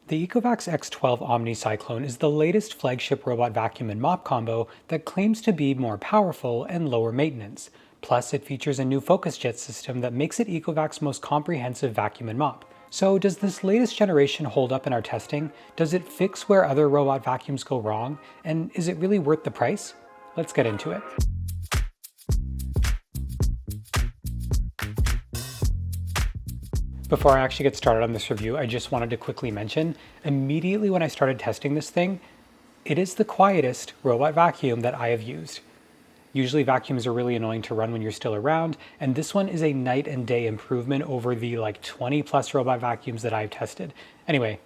The ECOVACS X12 OmniCyclone is the latest flagship robot vacuum and mop combo that claims to be more powerful and lower maintenance. Plus, it features a new FocusJet system that makes it ECOVAC's most comprehensive vacuum and mop. So does this latest generation hold up in our testing? Does it fix where other robot vacuums go wrong? And is it really worth the price? Let's get into it. Before I actually get started on this review, I just wanted to quickly mention, immediately when I started testing this thing, it is the quietest robot vacuum that I have used. Usually vacuums are really annoying to run when you're still around, and this one is a night and day improvement over the 20 plus robot vacuums that I've tested. Anyway,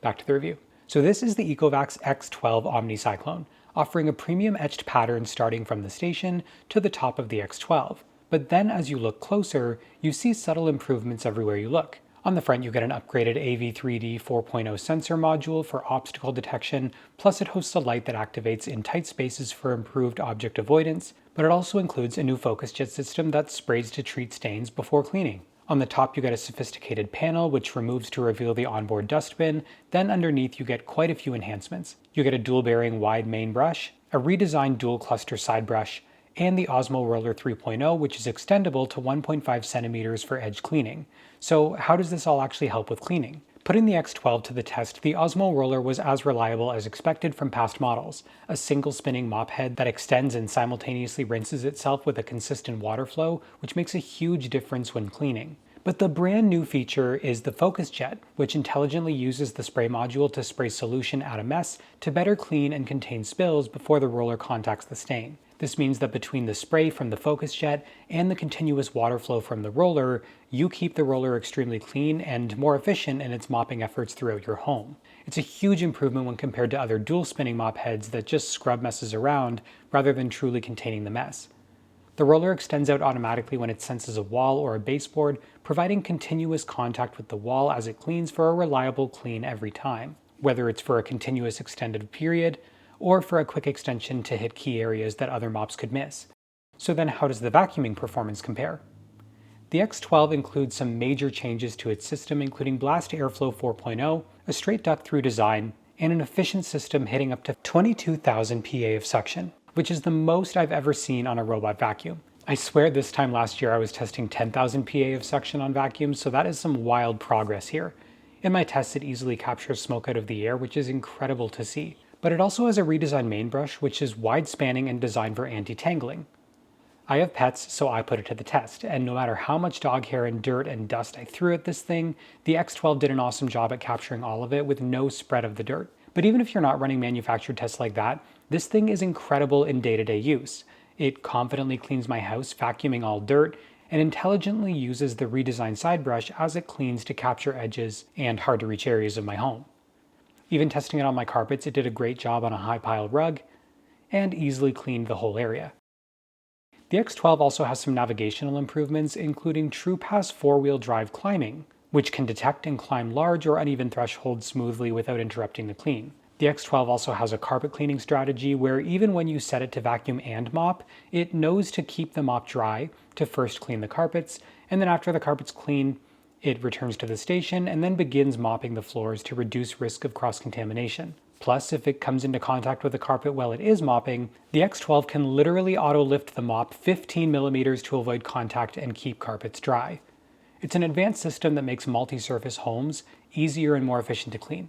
back to the review. So this is the ECOVACS X12 OmniCyclone, offering a premium etched pattern starting from the station to the top of the X12. But then as you look closer, you see subtle improvements everywhere you look. On the front, you get an upgraded AV3D 4.0 sensor module for obstacle detection, plus it hosts a light that activates in tight spaces for improved object avoidance, but it also includes a new FocusJet system that sprays to treat stains before cleaning. On the top, you get a sophisticated panel which removes to reveal the onboard dustbin, then underneath you get quite a few enhancements. You get a dual bearing wide main brush, a redesigned dual cluster side brush, and the Osmo Roller 3.0, which is extendable to 1.5 centimeters for edge cleaning. So how does this all actually help with cleaning? Putting the X12 to the test, the Osmo Roller was as reliable as expected from past models, a single spinning mop head that extends and simultaneously rinses itself with a consistent water flow, which makes a huge difference when cleaning. But the brand new feature is the FocusJet, which intelligently uses the spray module to spray solution at a mess to better clean and contain spills before the roller contacts the stain. This means that between the spray from the FocusJet and the continuous water flow from the roller, you keep the roller extremely clean and more efficient in its mopping efforts throughout your home. It's a huge improvement when compared to other dual spinning mop heads that just scrub messes around rather than truly containing the mess. The roller extends out automatically when it senses a wall or a baseboard, providing continuous contact with the wall as it cleans for a reliable clean every time, whether it's for a continuous extended period or for a quick extension to hit key areas that other mops could miss. So then how does the vacuuming performance compare? The X12 includes some major changes to its system, including Blast Airflow 4.0, a straight duct through design, and an efficient system hitting up to 22,000 PA of suction, which is the most I've ever seen on a robot vacuum. I swear this time last year I was testing 10,000 PA of suction on vacuums, so that is some wild progress here. In my tests it easily captures smoke out of the air, which is incredible to see. But it also has a redesigned main brush, which is wide-spanning and designed for anti-tangling. I have pets, so I put it to the test, and no matter how much dog hair and dirt and dust I threw at this thing, the X12 did an awesome job at capturing all of it with no spread of the dirt. But even if you're not running manufactured tests like that, this thing is incredible in day-to-day use. It confidently cleans my house, vacuuming all dirt, and intelligently uses the redesigned side brush as it cleans to capture edges and hard-to-reach areas of my home. Even testing it on my carpets, it did a great job on a high-piled rug and easily cleaned the whole area. The X12 also has some navigational improvements, including TruePass 4-wheel drive climbing, which can detect and climb large or uneven thresholds smoothly without interrupting the clean. The X12 also has a carpet cleaning strategy where even when you set it to vacuum and mop, it knows to keep the mop dry to first clean the carpets, and then after the carpet's clean, it returns to the station and then begins mopping the floors to reduce risk of cross-contamination. Plus, if it comes into contact with the carpet while it is mopping, the X12 can literally auto-lift the mop 15 millimeters to avoid contact and keep carpets dry. It's an advanced system that makes multi-surface homes easier and more efficient to clean.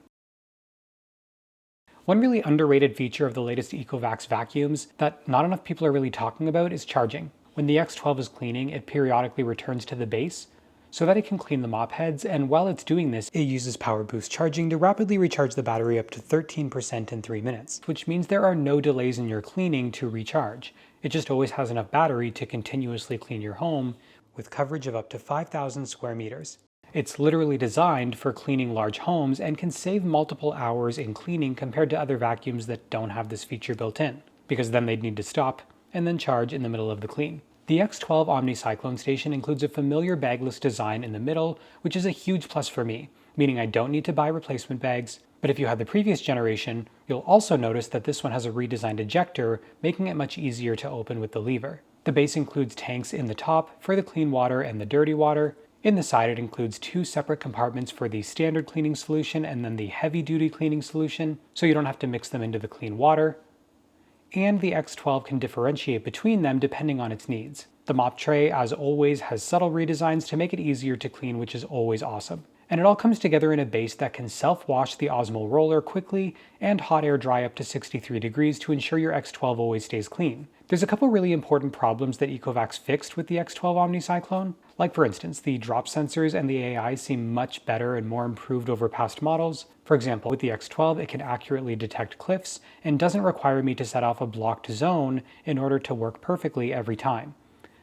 One really underrated feature of the latest ECOVACS vacuums that not enough people are really talking about is charging. When the X12 is cleaning, it periodically returns to the base so that it can clean the mop heads, and while it's doing this, it uses PowerBoost Charging to rapidly recharge the battery up to 13% in 3 minutes, which means there are no delays in your cleaning to recharge. It just always has enough battery to continuously clean your home with coverage of up to 5,000 square meters. It's literally designed for cleaning large homes and can save multiple hours in cleaning compared to other vacuums that don't have this feature built in, because then they'd need to stop and then charge in the middle of the clean. The X12 OmniCyclone station includes a familiar bagless design in the middle, which is a huge plus for me, meaning I don't need to buy replacement bags. But if you had the previous generation, you'll also notice that this one has a redesigned ejector, making it much easier to open with the lever. The base includes tanks in the top for the clean water and the dirty water, In the side, it includes 2 separate compartments for the standard cleaning solution and then the heavy-duty cleaning solution, so you don't have to mix them into the clean water. And the X12 can differentiate between them depending on its needs. The mop tray, as always, has subtle redesigns to make it easier to clean, which is always awesome. And it all comes together in a base that can self-wash the Osmo roller quickly and hot air dry up to 63 degrees to ensure your X12 always stays clean. There's a couple really important problems that ECOVACS fixed with the X12 OmniCyclone. Like for instance, the drop sensors and the AI seem much better and more improved over past models. For example, with the X12, it can accurately detect cliffs and doesn't require me to set off a blocked zone in order to work perfectly every time.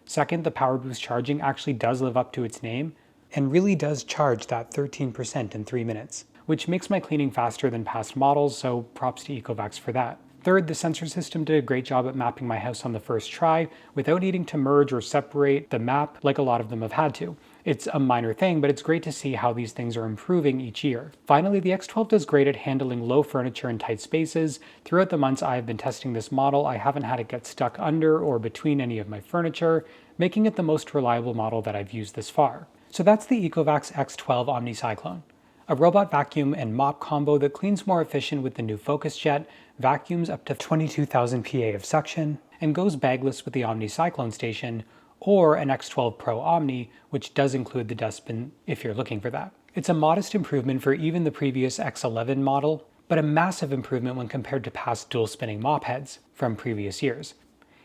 Second, the PowerBoost Charging actually does live up to its name and really does charge that 13% in 3 minutes, which makes my cleaning faster than past models, so props to ECOVACS for that. Third, the sensor system did a great job at mapping my house on the first try without needing to merge or separate the map like a lot of them have had to. It's a minor thing, but it's great to see how these things are improving each year. Finally, the X12 does great at handling low furniture in tight spaces. Throughout the months I have been testing this model, I haven't had it get stuck under or between any of my furniture, making it the most reliable model that I've used this far. So that's the ECOVACS X12 OmniCyclone, a robot vacuum and mop combo that cleans more efficient with the new FocusJet, vacuums up to 22,000 PA of suction, and goes bagless with the OmniCyclone station, or an X12 Pro Omni, which does include the dustbin if you're looking for that. It's a modest improvement for even the previous X11 model, but a massive improvement when compared to past dual spinning mop heads from previous years.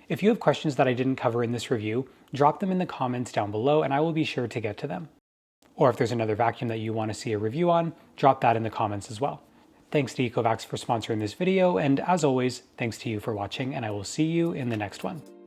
If you have questions that I didn't cover in this review, drop them in the comments down below and I will be sure to get to them. Or if there's another vacuum that you want to see a review on, drop that in the comments as well. Thanks to ECOVACS for sponsoring this video, and as always, thanks to you for watching, and I will see you in the next one.